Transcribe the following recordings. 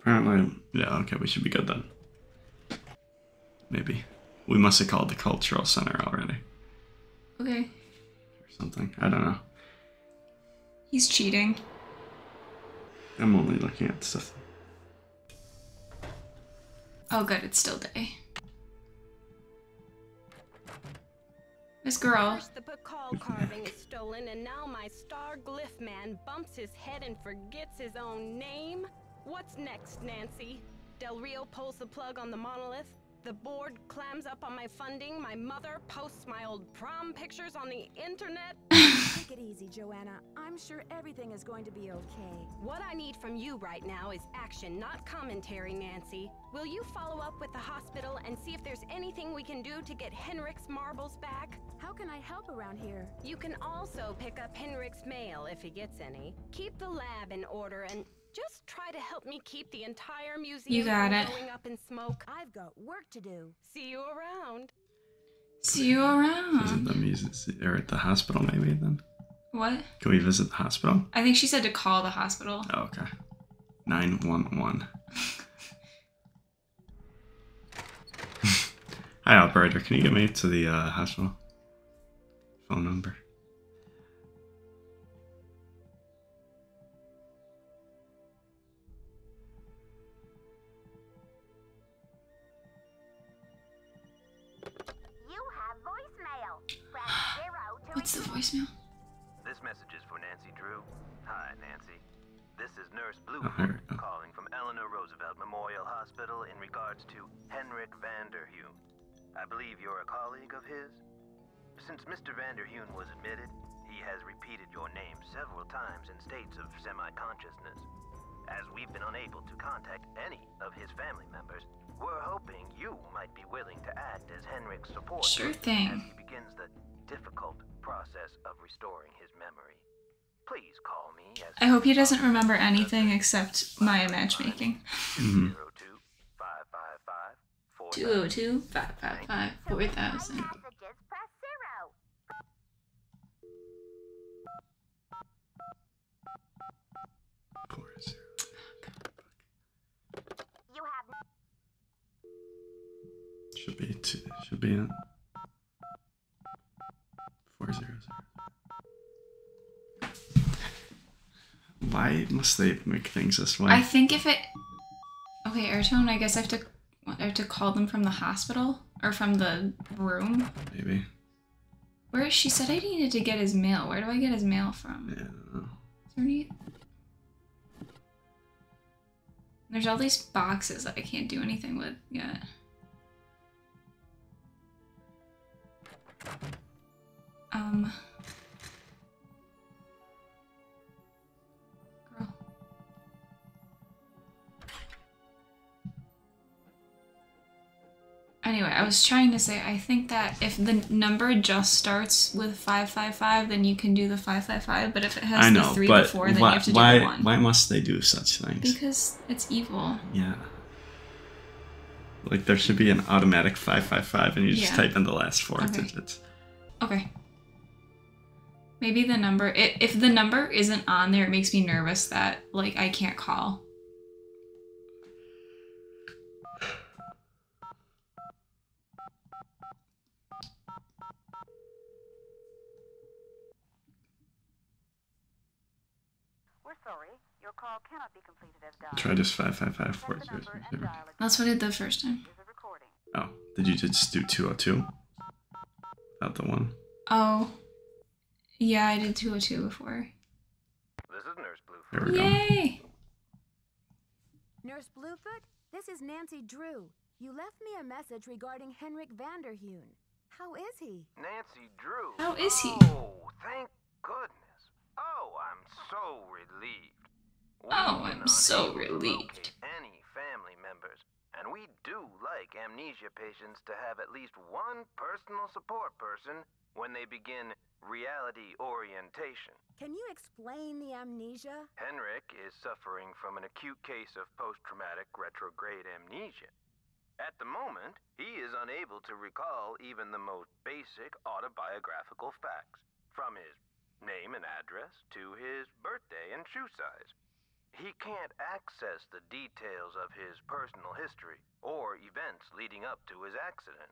Apparently, yeah, okay, we should be good then. Maybe. We must have called the cultural center already. Okay. Or something. I don't know. He's cheating. I'm only looking at stuff. Oh, good, it's still day. This girl. First, the Pakal carving is stolen, and now my star glyph man bumps his head and forgets his own name? What's next, Nancy? Del Rio pulls the plug on the monolith, the board clams up on my funding, my mother posts my old prom pictures on the internet. Take it easy, Joanna. I'm sure everything is going to be okay. What I need from you right now is action, not commentary, Nancy. Will you follow up with the hospital and see if there's anything we can do to get Henrik's marbles back? How can I help around here? You can also pick up Henrik's mail if he gets any. Keep the lab in order and just try to help me keep the entire museum got from it. going up in smoke. I've got work to do. See you around. See you around. Visit the museum, or at the hospital maybe then. What? Can we visit the hospital? I think she said to call the hospital. Oh, okay. 911. Hi, operator. Can you get me to the hospital? Phone number. You have voicemail. Press 0 to What's the voicemail? This message is for Nancy Drew. Hi, Nancy. This is Nurse here Bluefoot we go. calling from Eleanor Roosevelt Memorial Hospital in regards to Henrik Vanderheun. I believe you're a colleague of his. Since Mr. Vanderheun was admitted, he has repeated your name several times in states of semi-consciousness. As we've been unable to contact any of his family members, we're hoping you might be willing to act as Henrik's support Sure as thing. he begins the difficult process of restoring his memory. Please call me as I hope he doesn't remember anything except Maya matchmaking. 02-555-4000. 202 555 4000. messages, press 0. You have Should be two. Should be it. 400. Why must they make things this way? I think if it. Okay, Airtone, I guess I have to call them from the hospital or from the room. Maybe. Where she said I needed to get his mail. Where do I get his mail from? Yeah, I don't know. Is there any... There's all these boxes that I can't do anything with yet. Girl. Anyway, I was trying to say, I think that if the number just starts with 555, then you can do the 555, but if it has I know, the 3 but before, then why, you have to do why, the 1. why must they do such things? Because it's evil. Yeah. Like there should be an automatic 555 and you just Yeah. type in the last 4 Okay. digits. Okay. Maybe the number, if the number isn't on there, it makes me nervous that, like, I can't call. We're sorry. Your call cannot be completed as dialed. Try just 555 Press the number and 4000. dial it. That's what I did the first time. Is a recording. Oh, did you just do 202? Without the 1? Oh. Yeah, I did 202 before. This is Nurse Bluefoot. There we go. Yay! Nurse Bluefoot, this is Nancy Drew. You left me a message regarding Henrik Vanderheun. How is he? Nancy Drew. How is he? Oh, thank goodness. Oh, I'm so relieved. Oh, We've been I'm so unable to relieved. locate any family members, and we do like amnesia patients to have at least one personal support person when they begin reality orientation. Can you explain the amnesia? Henrik is suffering from an acute case of post-traumatic retrograde amnesia. At the moment, he is unable to recall even the most basic autobiographical facts, from his name and address to his birthday and shoe size. He can't access the details of his personal history or events leading up to his accident.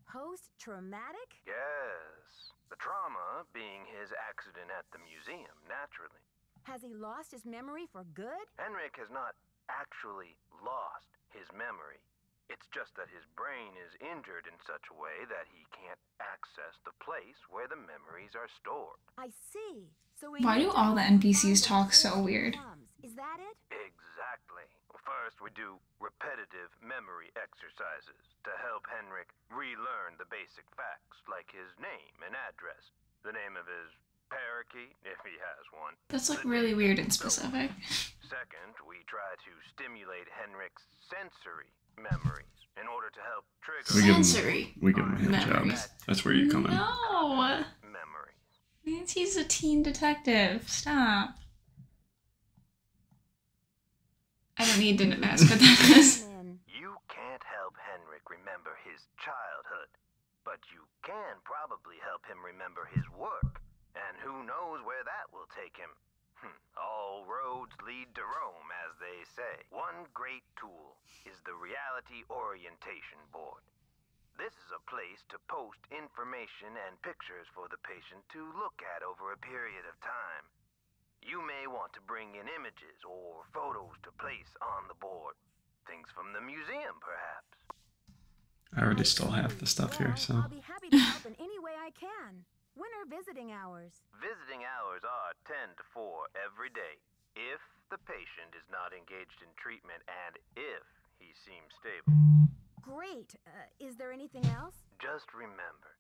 Post-traumatic? Yes. The trauma being his accident at the museum, naturally. Has he lost his memory for good? Henrik has not actually lost his memory. It's just that his brain is injured in such a way that he can't access the place where the memories are stored. I see. So Why do all the NPCs talk so weird? Is that it? Exactly. First, we do repetitive memory exercises to help Henrik relearn the basic facts like his name and address, the name of his parakeet, if he has one. That's like really weird and specific. Second, we try to stimulate Henrik's sensory memories in order to help trigger Sensory We give him a hand memories. job. That's where you come in. No! memories. Nancy's a teen detective. Stop. I don't need to ask what that is. You can't help Henrik remember his childhood, but you can probably help him remember his work, and who knows where that will take him. All roads lead to Rome, as they say. One great tool is the Reality Orientation Board. This is a place to post information and pictures for the patient to look at over a period of time. You may want to bring in images or photos to place on the board. Things from the museum, perhaps. I already stole half the stuff here, so. I'll be happy to help in any way I can. When are visiting hours? Visiting hours are 10 to 4 every day, if the patient is not engaged in treatment and if he seems stable. Great. Is there anything else? Just remember,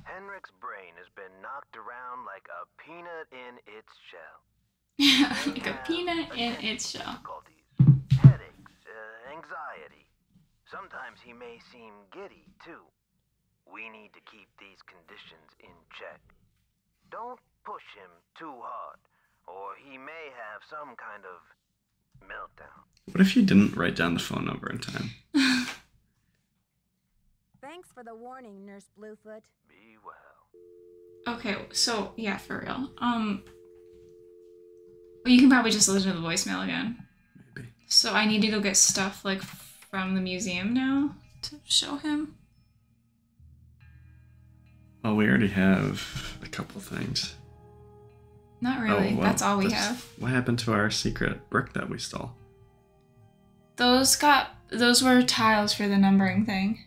Henrik's brain has been knocked around like a peanut in its shell. Like a peanut in its shell. Difficulties, headaches, anxiety. Sometimes he may seem giddy, too. We need to keep these conditions in check. Don't push him too hard, or he may have some kind of meltdown. What if you didn't write down the phone number in time? Thanks for the warning, Nurse Bluefoot. Be well. Okay, so yeah, for real. Well, you can probably just listen to the voicemail again. Maybe. So I need to go get stuff like from the museum now to show him. Well, we already have a couple things. Not really. Oh, well, that's all we have. What happened to our secret brick that we stole? Those were tiles for the numbering thing.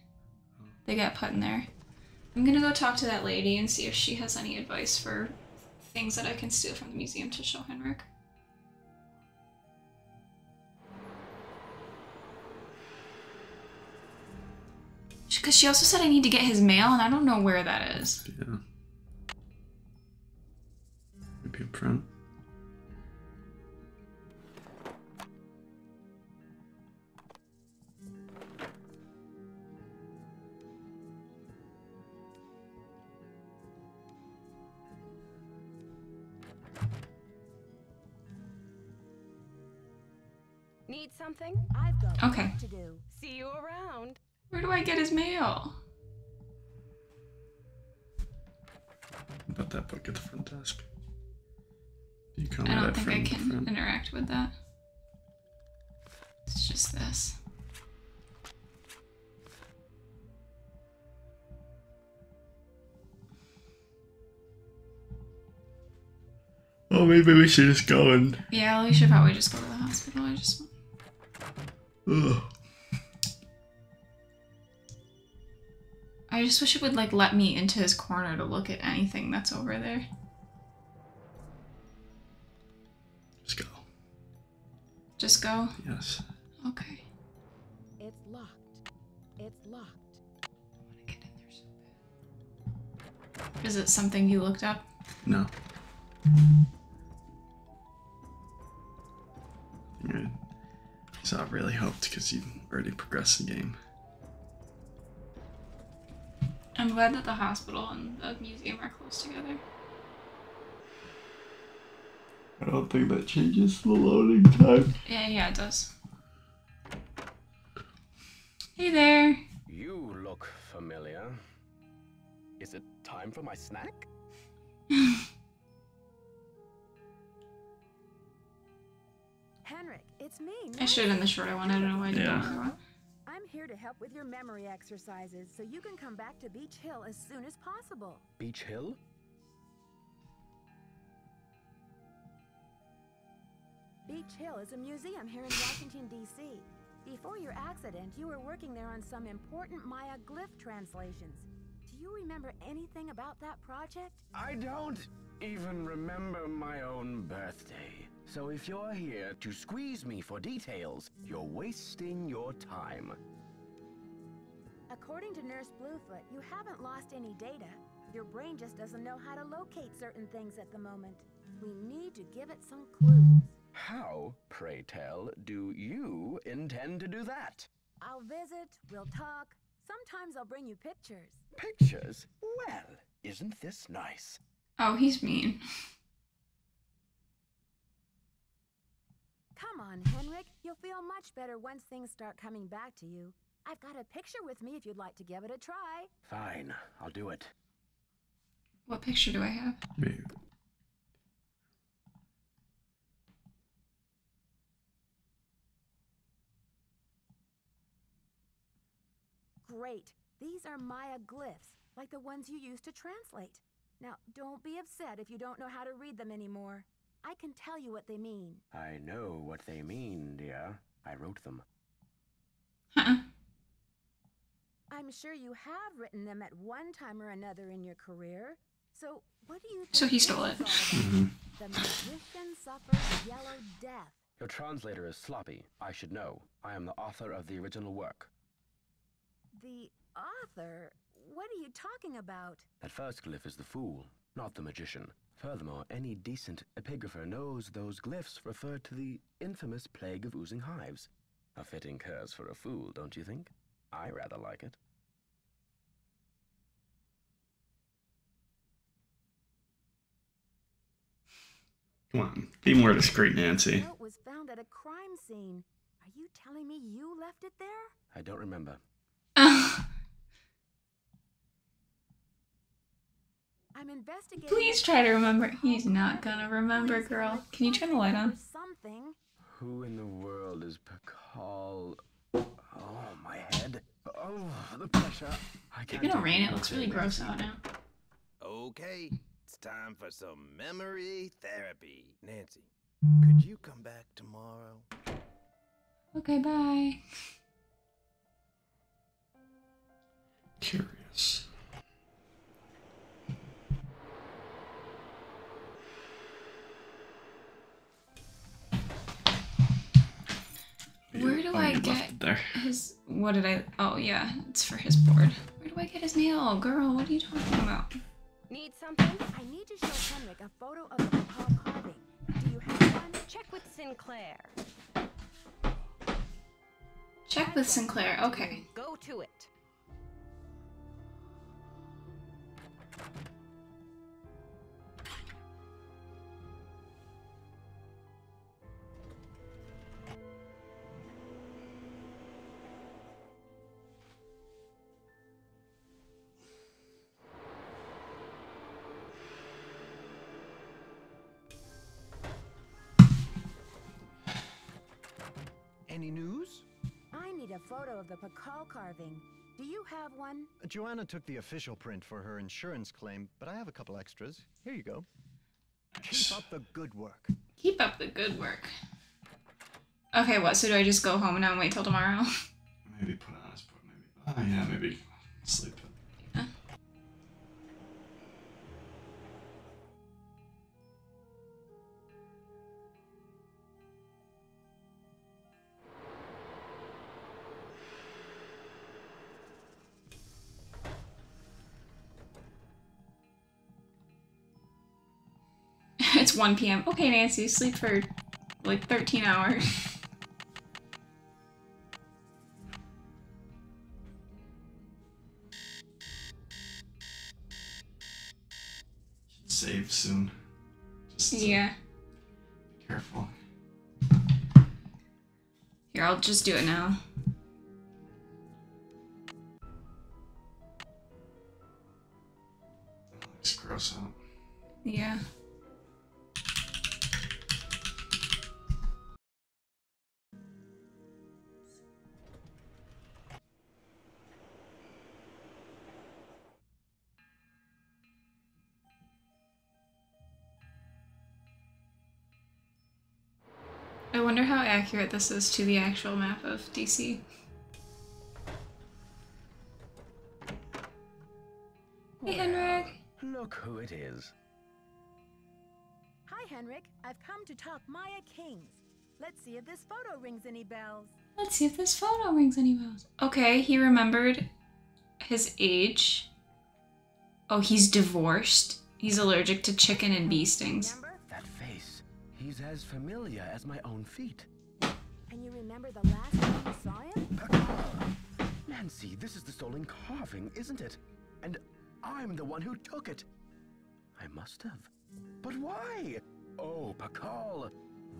They got put in there. I'm gonna go talk to that lady and see if she has any advice for things that I can steal from the museum to show Henrik. Because she also said I need to get his mail, and I don't know where that is. Yeah. Maybe up front. Need something? I've got Okay. work to do. See you around. Where do I get his mail? About that book at the front desk. You come I at don't it think from I the can front. interact with that. It's just this. Oh, maybe we should just go and. Yeah, we should probably just go to the hospital. Ugh. I just wish it would like let me into his corner to look at anything that's over there. Just go. Just go? Yes. Okay. It's locked. It's locked. I want to get in there so bad. Is it something you looked up? No. Good. So I really hoped because you've already progressed the game. I'm glad that the hospital and the museum are close together. I don't think that changes the loading time. Yeah, it does. Hey there. You look familiar. Is it time for my snack? Henrik, it's me. I should have done the shorter one. I don't know why I did the longer one. I'm here to help with your memory exercises so you can come back to Beach Hill as soon as possible. Beach Hill? Beach Hill is a museum here in Washington, D.C. Before your accident, you were working there on some important Maya glyph translations. Do you remember anything about that project? I don't even remember my own birthday. So if you're here to squeeze me for details, you're wasting your time. According to Nurse Bluefoot, you haven't lost any data. Your brain just doesn't know how to locate certain things at the moment. We need to give it some clues. How, pray tell, do you intend to do that? I'll visit, we'll talk. Sometimes I'll bring you pictures. Pictures? Well, isn't this nice? Oh, he's mean. Come on, Henrik. You'll feel much better once things start coming back to you. I've got a picture with me if you'd like to give it a try. Fine, I'll do it. What picture do I have? Maybe. Great. These are Maya glyphs, like the ones you used to translate. Now, don't be upset if you don't know how to read them anymore. I can tell you what they mean. I know what they mean, dear. I wrote them. Huh. I'm sure you have written them at one time or another in your career. So, what do you think So he stole this it. is all about? The magician suffers yellow death. Your translator is sloppy. I should know. I am the author of the original work. The author? What are you talking about? That first glyph is the fool, not the magician. Furthermore, any decent epigrapher knows those glyphs refer to the infamous plague of oozing hives. A fitting curse for a fool, don't you think? I rather like it. Come on, be more discreet, Nancy. The note was found at a crime scene. Are you telling me you left it there? I don't remember. I'm investigating. Please try to remember. He's not gonna remember, girl. Can you turn the light on? Something. Who in the world is Pakal? Oh, my head. Oh, the pressure. I can't. It's gonna rain. It looks really gross out now. Okay, it's time for some memory therapy. Nancy, could you come back tomorrow? Okay, bye. Curious. Where do Oh, I you left get it there. his... What did I... Oh, yeah. It's for his board. Where do I get his nail? Girl, what are you talking about? Need something? I need to show Henrik a photo of the Pakal carving. Do you have one? Check with Sinclair. Check with Sinclair. Okay. Go to it. Any news? I need a photo of the Pakal carving. Do you have one? Joanna took the official print for her insurance claim, but I have a couple extras. Here you go. Keep up the good work. Keep up the good work. Okay, what? So do I just go home and wait till tomorrow? Maybe put on his book, maybe. Oh, yeah, maybe sleep. Yeah. It's 1 p.m. Okay, Nancy, sleep for like 13 hours. Save soon. Just Yeah. be careful. Here, I'll just do it now. That looks gross out. Yeah. I wonder how accurate this is to the actual map of DC. Hey, Henrik. Look who it is. Hi, Henrik. I've come to talk Maya Kings. Let's see if this photo rings any bells. Let's see if this photo rings any bells. Okay, he remembered his age. Oh, he's divorced. He's allergic to chicken and bee stings. Remember? That face. He's as familiar as my own feet. And you remember the last time you saw him? Nancy, this is the stolen carving, isn't it? And I'm the one who took it. I must have. But why? Oh, Pakal.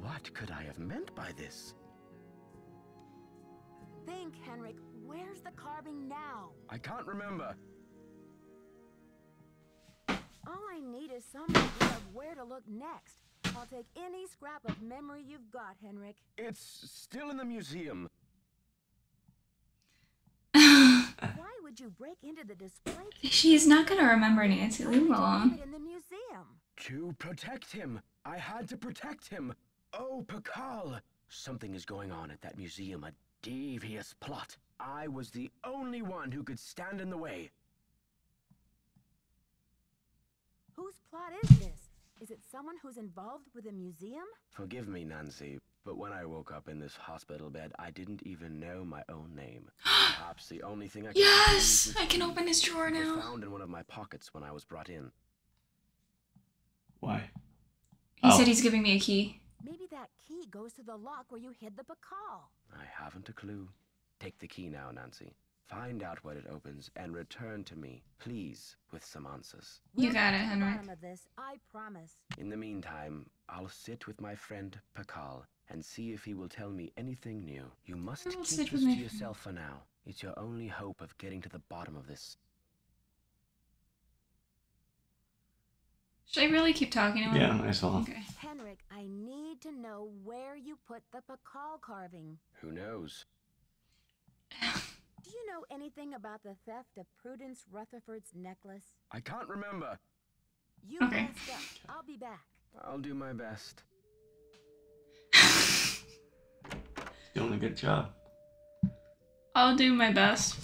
What could I have meant by this? Think, Henrik. Where's the carving now? I can't remember. All I need is some idea of where to look next. I'll take any scrap of memory you've got, Henrik. It's still in the museum. Why would you break into the display? She's not gonna remember Nancy. Leave him alone. Leave it in the museum. To protect him. I had to protect him. Oh, Pakal. Something is going on at that museum, a devious plot. I was the only one who could stand in the way. Whose plot is this? Is it someone who's involved with the museum? Forgive me, Nancy, but when I woke up in this hospital bed, I didn't even know my own name. Perhaps the only thing I can Yes! I can open his drawer now. was found in one of my pockets when I was brought in. Why? He said he's giving me a key. Maybe that key goes to the lock where you hid the Pakal. I haven't a clue. Take the key now, Nancy. Find out what it opens and return to me, please, with some answers. You We'll got get it, to the Henrik. bottom of this, I promise. In the meantime, I'll sit with my friend Pakal and see if he will tell me anything new. You must I will keep sit this with to my yourself for now. It's your only hope of getting to the bottom of this. Should I really keep talking to him? Yeah, I saw. Okay. Henrik, I need to know where you put the Pakal carving. Who knows? Do you know anything about the theft of Prudence Rutherford's necklace? I can't remember. You Okay. messed up. I'll be back. I'll do my best. Doing a good job. I'll do my best.